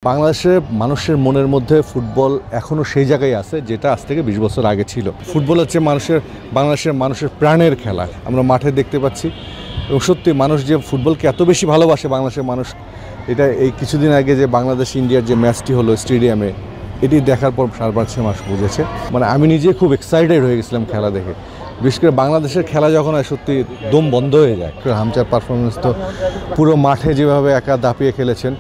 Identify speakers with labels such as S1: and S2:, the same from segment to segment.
S1: বাংলাদেশের মানুষের মনের মধ্যে ফুটবল এখনও সেই জায়গায় আছে যেটা আজ থেকে 20 বছর আগে ছিল। ফুটবল হচ্ছে বাংলাদেশের মানুষের প্রাণের খেলা। আমরা মাঠে দেখতে পাচ্ছি এবং সত্যি মানুষ যে ফুটবলকে এত বেশি ভালোবাসে বাংলাদেশের মানুষ, এটা এই কিছুদিন আগে যে বাংলাদেশ ইন্ডিয়ার যে ম্যাচটি হলো স্টেডিয়ামে, এটি দেখার পর সারা মাস বুঝেছে। মানে আমি নিজে খুব এক্সাইটেড হয়ে গেছিলাম খেলা দেখে। বিশেষ করে বাংলাদেশের খেলা যখন হয় সত্যি দম বন্ধ হয়ে যায়। হামচার পারফরমেন্স তো পুরো মাঠে যেভাবে একা দাপিয়ে খেলেছেন,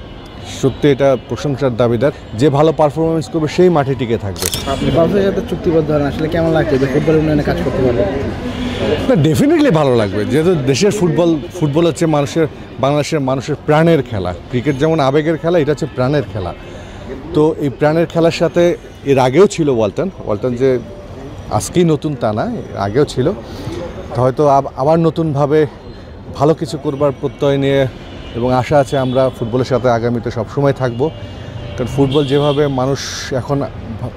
S1: সত্যি এটা প্রশংসার দাবিদার। যে ভালো পারফরমেন্স করবে সেই মাঠে টিকে থাকবে।
S2: আপনি বাংলাদেশের সাথে চুক্তিবদ্ধ হন, আসলে কেমন লাগছে যে ফুটবলের উন্নয়নে কাজ করতে পারবে?
S1: না, ডেফিনেটলি ভালো লাগবে, যেহেতু দেশের ফুটবল হচ্ছে বাংলাদেশের মানুষের প্রাণের খেলা। ক্রিকেট যেমন আবেগের খেলা, এটা হচ্ছে প্রাণের খেলা। তো এই প্রাণের খেলার সাথে এর আগেও ছিল ওয়ালটন যে আজকেই নতুন তা না, আগেও ছিল। তো হয়তো আবার নতুনভাবে ভালো কিছু করবার প্রত্যয় নিয়ে এবং আশা আছে আমরা ফুটবলের সাথে আগামীতে সবসময় থাকবো। কারণ ফুটবল যেভাবে মানুষ এখন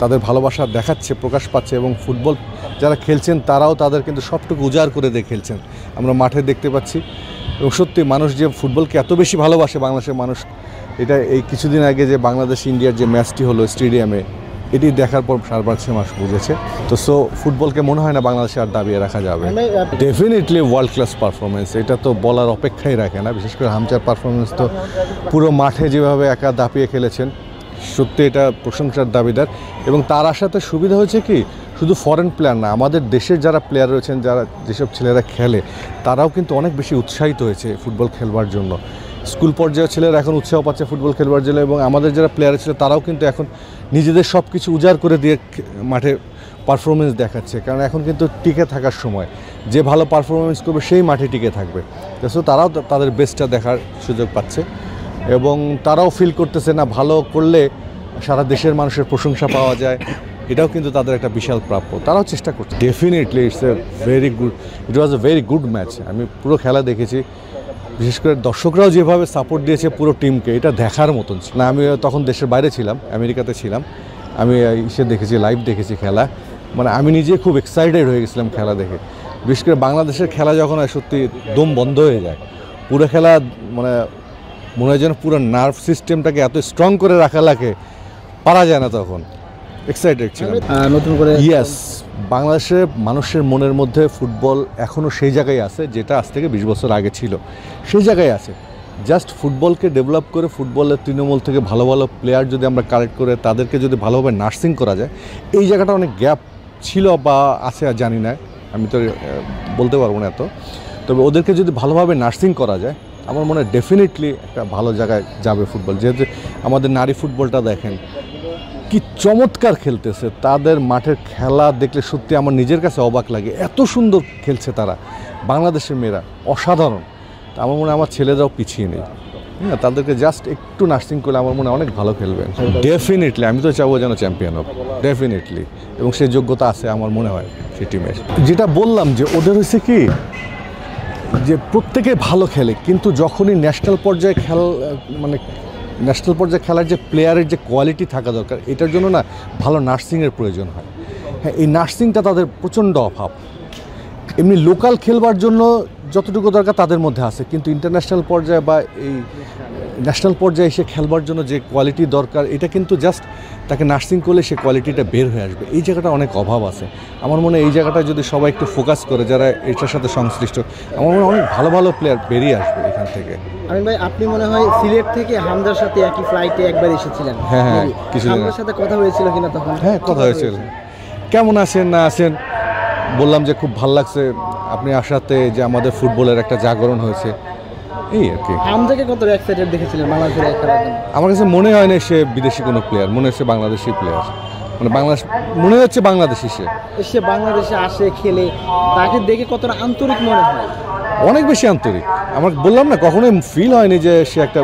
S1: তাদের ভালোবাসা দেখাচ্ছে, প্রকাশ পাচ্ছে, এবং ফুটবল যারা খেলছেন তারাও তাদের কিন্তু সবটুকু উজাড় করে দিয়ে খেলছেন, আমরা মাঠে দেখতে পাচ্ছি। এবং সত্যি মানুষ যে ফুটবলকে এত বেশি ভালোবাসে বাংলাদেশের মানুষ, এটা এই কিছুদিন আগে যে বাংলাদেশ ইন্ডিয়ার যে ম্যাচটি হলো স্টেডিয়ামে, এটি দেখার পর সারা মাস বুঝেছে। তো ফুটবলকে মনে হয় না বাংলাদেশে আর দাবিয়ে রাখা যাবে। ডেফিনেটলি ওয়ার্ল্ড ক্লাস পারফরমেন্স, এটা তো বলার অপেক্ষাই রাখে না। বিশেষ করে হামচার পারফরমেন্স তো পুরো মাঠে যেভাবে একা দাপিয়ে খেলেছেন, সত্যি এটা প্রশংসার দাবিদার। এবং তার আসাতে সুবিধা হয়েছে কি, শুধু ফরেন প্লেয়ার না, আমাদের দেশের যারা প্লেয়ার রয়েছেন, যেসব ছেলেরা খেলে, তারাও কিন্তু অনেক বেশি উৎসাহিত হয়েছে ফুটবল খেলবার জন্য। স্কুল পর্যায়ের ছেলেরা এখন উৎসাহ পাচ্ছে ফুটবল খেলবার জন্য, এবং আমাদের যারা প্লেয়ার ছিল তারাও কিন্তু এখন নিজেদের সব কিছু উজাড় করে দিয়ে মাঠে পারফরমেন্স দেখাচ্ছে। কারণ এখন কিন্তু টিকে থাকার সময়, যে ভালো পারফরমেন্স করবে সেই মাঠে টিকে থাকবে। সো তারাও তাদের বেস্টটা দেখার সুযোগ পাচ্ছে এবং তারাও ফিল করতেছে না, ভালো করলে সারা দেশের মানুষের প্রশংসা পাওয়া যায়, এটাও কিন্তু তাদের একটা বিশাল প্রাপ্য। তারাও চেষ্টা করছে। Definitely it was a very good match. আমি পুরো খেলা দেখেছি, বিশেষ করে দর্শকরাও যেভাবে সাপোর্ট দিয়েছে পুরো টিমকে, এটা দেখার মতন ছিল না। আমি তখন দেশের বাইরে ছিলাম, আমেরিকাতে ছিলাম, আমি দেখেছি, লাইভ দেখেছি খেলা। মানে আমি নিজে খুব এক্সাইটেড হয়ে গেছিলাম খেলা দেখে। বিশেষ করে বাংলাদেশের খেলা যখন হয় সত্যি দম বন্ধ হয়ে যায়। পুরো খেলা মানে মনে হয় যেন পুরো নার্ভ সিস্টেমটাকে এত স্ট্রং করে রাখা লাগে, পারা যায় না, তখন এক্সাইটেড ছিলাম
S2: নতুন করে।
S1: ইয়েস, বাংলাদেশের মানুষের মনের মধ্যে ফুটবল এখনও সেই জায়গায় আছে যেটা আজ থেকে 20 বছর আগে ছিল, সেই জায়গায় আছে। জাস্ট ফুটবলকে ডেভেলপ করে, ফুটবলের তৃণমূল থেকে ভালো ভালো প্লেয়ার যদি আমরা কালেক্ট করে তাদেরকে যদি ভালোভাবে নার্সিং করা যায়, এই জায়গাটা অনেক গ্যাপ ছিল বা আছে আর জানি না, আমি তো বলতে পারবো না এত। তবে ওদেরকে যদি ভালোভাবে নার্সিং করা যায়, আমার মনে হয় ডেফিনেটলি একটা ভালো জায়গায় যাবে ফুটবল। যেহেতু আমাদের নারী ফুটবলটা দেখেন কি চমৎকার খেলতেছে, তাদের মাঠের খেলা দেখলে সত্যি আমার নিজের কাছে অবাক লাগে, এত সুন্দর খেলছে তারা। বাংলাদেশের মেয়েরা অসাধারণ। আমার মনে হয় আমার ছেলেরাও পিছিয়ে নেই। হ্যাঁ, তাদেরকে জাস্ট একটু নার্সিং করলে আমার মনে হয় অনেক ভালো খেলবেন। ডেফিনেটলি আমি তো চাবো যেন চ্যাম্পিয়ন হোক, ডেফিনেটলি, এবং সেই যোগ্যতা আছে আমার মনে হয় সেই টিমের। যেটা বললাম যে ওদের হয়েছে কি, যে প্রত্যেকে ভালো খেলে, কিন্তু যখনই ন্যাশনাল পর্যায়ে ন্যাশনাল পর্যায়ে খেলার যে প্লেয়ারের যে কোয়ালিটি থাকা দরকার, এটার জন্য না ভালো নার্সিংয়ের প্রয়োজন হয়। হ্যাঁ, এই নার্সিংটা তাদের প্রচণ্ড অভাব। এমনি লোকাল খেলবার জন্য যতটুকু দরকার তাদের মধ্যে আছে, কিন্তু ইন্টারন্যাশনাল পর্যায়ে বা এই ন্যাশনাল পর্যায়ে এসে খেলবার জন্য যে কোয়ালিটি দরকার, এটা কিন্তু জাস্ট তাকে নার্সিং করলে সে কোয়ালিটিটা বের হয়ে আসবে। এই জায়গাটা অনেক অভাব আছে। আমার মনে হয় এই জায়গাটা যদি সবাই একটু ফোকাস করে, যারা এটার সাথে সংশ্লিষ্ট, আমার মনে হয় অনেক ভালো ভালো প্লেয়ার বেরিয়ে আসবে এখান থেকে।
S2: আমি ভাই, আপনি মনে হয় সিলেট থেকে হামজার সাথে একই ফ্লাইটে একবার এসেছিলেন।
S1: হ্যাঁ, কিছু
S2: হামজার সাথে কথা হয়েছিল কিনা তখন?
S1: হ্যাঁ, কথা হয়েছিল। কেমন আছেন না আছেন বললাম যে খুব ভালো লাগছে আপনি আসাতে, যে আমাদের ফুটবলের একটা জাগরণ হয়েছে, এই আর কি।
S2: হামজাকে কত এক্সাইটেড দেখেছিলেন বাংলাদেশের খেলার জন্য?
S1: আমার কাছে মনে হয় না সে বিদেশি কোনো প্লেয়ার, মনে হচ্ছে বাংলাদেশি প্লেয়ার। মানে মনে হচ্ছে বাংলাদেশি। সে
S2: বাংলাদেশে আসে, খেলে, তাকে দেখে কতটা আন্তরিক মনে হয়?
S1: অনেক বেশি আন্তরিক। আমার বললাম না, কখনোই ফিল হয়নি যে সে একটা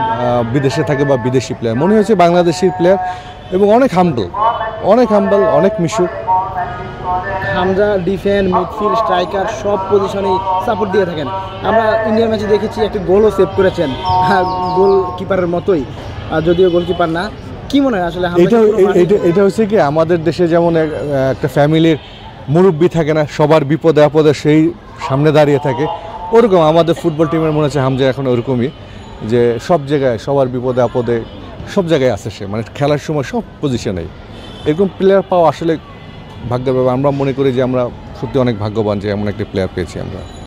S1: বিদেশে থাকে বা বিদেশি প্লেয়ার। মনে হচ্ছে বাংলাদেশি প্লেয়ার এবং অনেক হাম্বল, অনেক মিশুক।
S2: হামজা ডিফেন্স, মিডফিল্ড, স্ট্রাইকার সব পজিশনেই সাপোর্ট দিয়ে থাকেন। আমরা ইন্ডিয়ার ম্যাচে দেখেছি একটা গোলও সেভ করেছেন, গোলকিপারের মতোই, যদিও গোলকিপার না। কি মনে হয় আসলে
S1: এটা হচ্ছে কি, আমাদের দেশে যেমন একটা ফ্যামিলির মুরব্বি থাকে না, সবার বিপদে আপদে সেই সামনে দাঁড়িয়ে থাকে, ওরকম আমাদের ফুটবল টিমের মনে হচ্ছে হামজা এখন ওরকমই, যে সব জায়গায় সবার বিপদে আপদে সব জায়গায় আছে সে, মানে খেলার সময় সব পজিশনেই। এরকম প্লেয়ার পাওয়া আসলে ভাগ্যের ব্যাপার। আমরা মনে করি যে আমরা সত্যি অনেক ভাগ্যবান যে এমন একটি প্লেয়ার পেয়েছি আমরা।